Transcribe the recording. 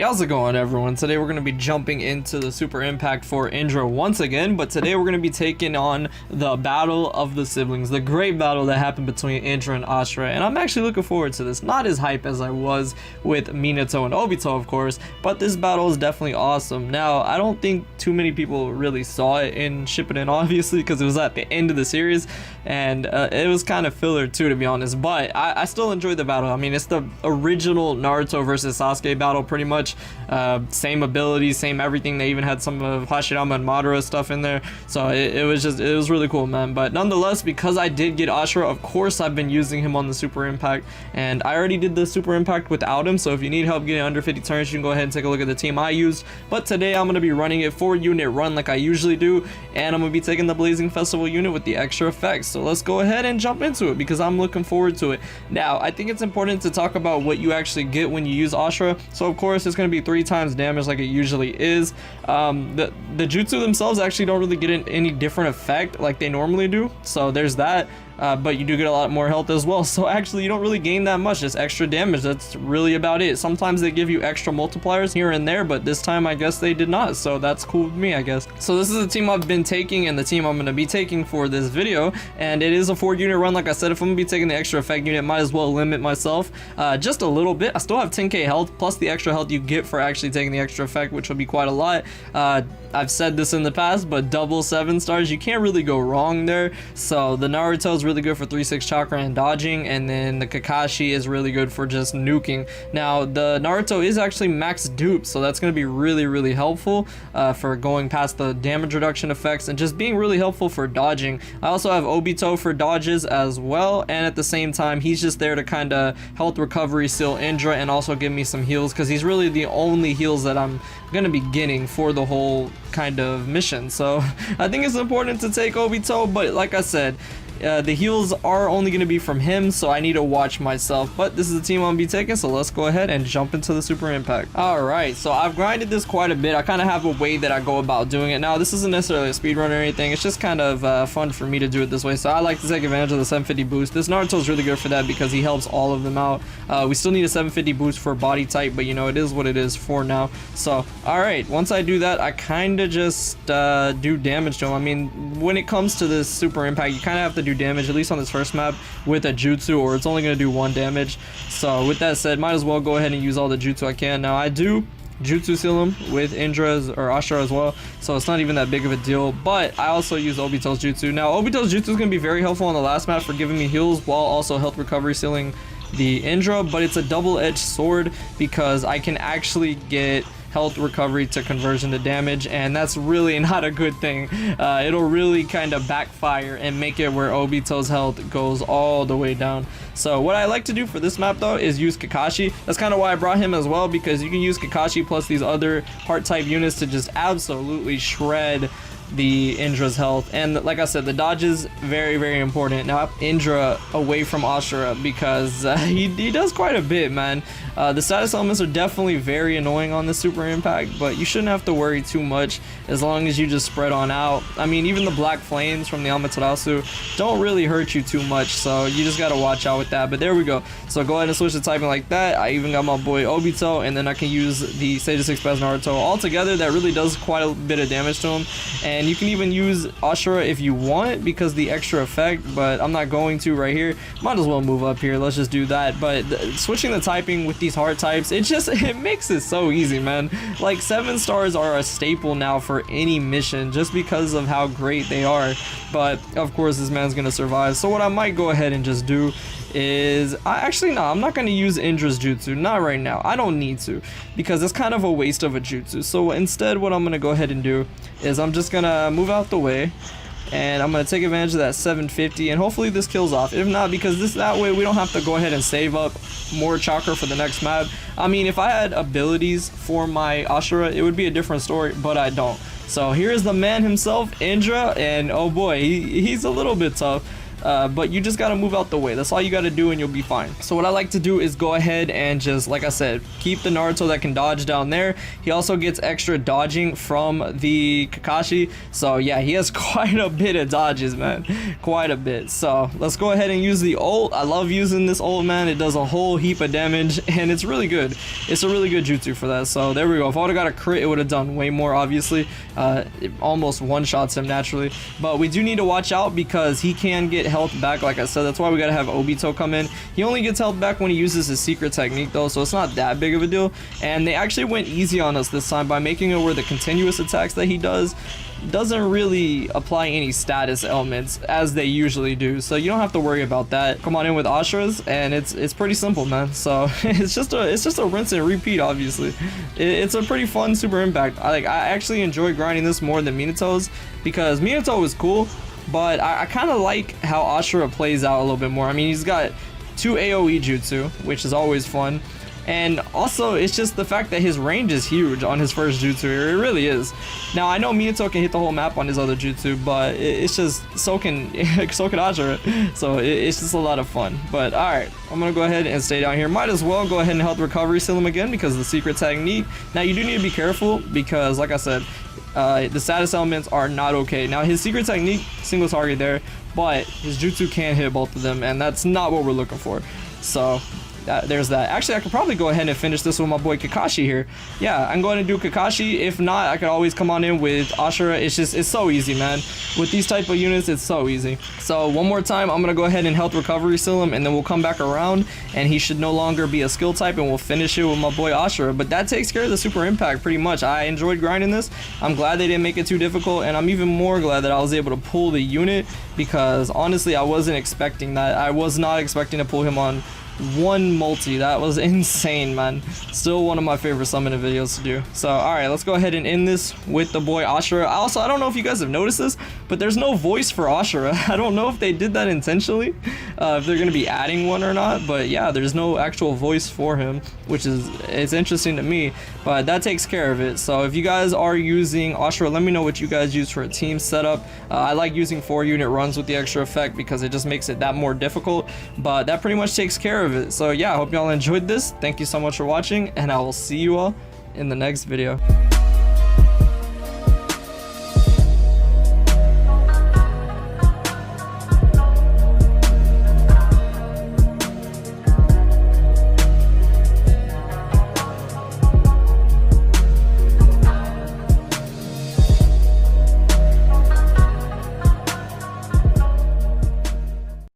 How's it going, everyone? Today we're going to be jumping into the super impact for Indra once again, but today we're going to be taking on the battle of the siblings, the great battle that happened between Indra and Ashura, and I'm actually looking forward to this. Not as hype as I was with Minato and Obito, of course, but this battle is definitely awesome. Now, I don't think too many people really saw it in Shippuden, obviously, because it was at the end of the series, and it was kind of filler too, to be honest, but I still enjoyed the battle. I mean, it's the original Naruto versus Sasuke battle, pretty much. Same abilities, same everything. They even had some of Hashirama and Madara stuff in there, so it was really cool, man. But nonetheless, because I did get Ashura, of course I've been using him on the super impact, and I already did the super impact without him, so if you need help getting under 50 turns, you can go ahead and take a look at the team I used. But today I'm going to be running it 4-unit run like I usually do, and I'm going to be taking the Blazing Festival unit with the extra effects. So let's go ahead and jump into it because I'm looking forward to it. Now, I think it's important to talk about what you actually get when you use Ashura. So of course it's going to be 3 times damage like it usually is. The jutsu themselves actually don't really get any different effect like they normally do, so there's that. But you do get a lot more health as well, so actually you don't really gain that much, just extra damage. That's really about it. Sometimes they give you extra multipliers here and there, but this time I guess they did not, so that's cool with me, I guess. So this is the team I've been taking and the team I'm going to be taking for this video, and it is a 4-unit run. Like I said, if I'm going to be taking the extra effect unit, might as well limit myself just a little bit. I still have 10k health plus the extra health you get for actually taking the extra effect, which will be quite a lot. I've said this in the past, but double 7 stars, you can't really go wrong there. So the Naruto is really good for 3-6 chakra and dodging, and then the Kakashi is really good for just nuking. Now the Naruto is actually max dupe, so that's going to be really helpful for going past the damage reduction effects and just being really helpful for dodging. I also have Obito for dodges as well, and at the same time he's just there to kind of health recovery seal Indra and also give me some heals, because he's really the only heals that I'm gonna be getting for the whole kind of mission. So I think it's important to take Obito, but like I said, the heals are only going to be from him, so I need to watch myself. But this is the team I'm going to be taking, so let's go ahead and jump into the super impact. Alright, so I've grinded this quite a bit. I kind of have a way that I go about doing it. Now, this isn't necessarily a speed run or anything. It's just kind of fun for me to do it this way, so I like to take advantage of the 750 boost. This Naruto is really good for that because he helps all of them out. We still need a 750 boost for body type, but you know, it is what it is for now. So, alright, once I do that, I kind of just do damage to him. I mean, when it comes to this super impact, you kind of have to do damage, at least on this first map, with a jutsu, or it's only going to do 1 damage. So with that said, might as well go ahead and use all the jutsu I can. Now I do jutsu seal him with Indra's or Ashura as well, so it's not even that big of a deal, but I also use Obito's jutsu. Now Obito's jutsu is going to be very helpful on the last map for giving me heals while also health recovery sealing the Indra, but it's a double-edged sword because I can actually get health recovery to conversion to damage, and that's really not a good thing. It'll really kind of backfire and make it where Obito's health goes all the way down. So what I like to do for this map though is use Kakashi. That's kind of why I brought him as well, because you can use Kakashi plus these other heart type units to just absolutely shred the Indra's health. And like I said, the dodge is very important. Now Indra away from Ashura because he does quite a bit, man. The status elements are definitely very annoying on the super impact, but you shouldn't have to worry too much as long as you just spread on out. I mean, even the black flames from the Amaterasu don't really hurt you too much, so you just gotta watch out with that. But there we go. So go ahead and switch the typing like that. I even got my boy Obito, and then I can use the Sage of 6 Best Naruto all together. That really does quite a bit of damage to him, and you can even use Ashura if you want because the extra effect, but I'm not going to right here. Might as well move up here. Let's just do that. But switching the typing with these hard types, it makes it so easy, man. Like 7 stars are a staple now for any mission just because of how great they are. But of course this man's gonna survive, so what I might go ahead and just do is I'm not going to use Indra's jutsu, not right now. I don't need to, because it's kind of a waste of a jutsu. So instead what I'm going to go ahead and do is I'm just going to move out the way, and I'm going to take advantage of that 750, and hopefully this kills off. If not, because that way we don't have to go ahead and save up more chakra for the next map. I mean, if I had abilities for my Ashura, it would be a different story, but I don't. So here's the man himself, Indra, and oh boy, he's a little bit tough. but you just gotta move out the way. That's all you gotta do and you'll be fine. So what I like to do is go ahead and just, like I said, keep the Naruto that can dodge down there. He also gets extra dodging from the Kakashi, so yeah, he has quite a bit of dodges, man, quite a bit. So let's go ahead and use the ult. I love using this ult, man. It does a whole heap of damage and it's really good. It's a really good jutsu for that. So there we go. If I would have got a crit, it would have done way more, obviously. It almost one-shots him naturally, but we do need to watch out because he can get health back. Like I said, that's why we gotta have Obito come in. He only gets health back when he uses his secret technique though, so it's not that big of a deal. And they actually went easy on us this time by making it where the continuous attacks that he doesn't really apply any status elements as they usually do, so you don't have to worry about that. Come on in with Ashura's and it's pretty simple, man. So it's just a rinse and repeat. Obviously it's a pretty fun super impact. I actually enjoy grinding this more than Minato's because Minato is cool, but I kind of like how Ashura plays out a little bit more. I mean, he's got 2 AoE jutsu, which is always fun. And also, it's just the fact that his range is huge on his first jutsu. It really is. Now, I know Minato can hit the whole map on his other jutsu, but it's just so can Ashura. So it's just a lot of fun. But all right, I'm gonna go ahead and stay down here. Might as well go ahead and health recovery seal him again because of the secret technique. Now, you do need to be careful because, like I said, the status elements are not okay. Now, his secret technique, single target there, but his jutsu can hit both of them, and that's not what we're looking for. So there's that. Actually, I could probably go ahead and finish this with my boy Kakashi here. Yeah, I'm going to do Kakashi. If not, I could always come on in with Ashura. It's so easy, man. With these type of units, it's so easy. So one more time, I'm gonna go ahead and health recovery seal him, and then we'll come back around and he should no longer be a skill type, and we'll finish it with my boy Ashura. But that takes care of the super impact pretty much. I enjoyed grinding this. I'm glad they didn't make it too difficult, and I'm even more glad that I was able to pull the unit because honestly, I wasn't expecting that. I was not expecting to pull him on one multi. That was insane, man. Still one of my favorite summoning videos to do. So all right, let's go ahead and end this with the boy Ashura. Also, I don't know if you guys have noticed this, but there's no voice for Ashura. I don't know if they did that intentionally, if they're gonna be adding one or not, but yeah, there's no actual voice for him, which is, it's interesting to me, but that takes care of it. So if you guys are using Ashura, let me know what you guys use for a team setup. I like using 4-unit runs with the extra effect because it just makes it that more difficult, but that pretty much takes care of it. So yeah, I hope y'all enjoyed this. Thank you so much for watching, and I will see you all in the next video.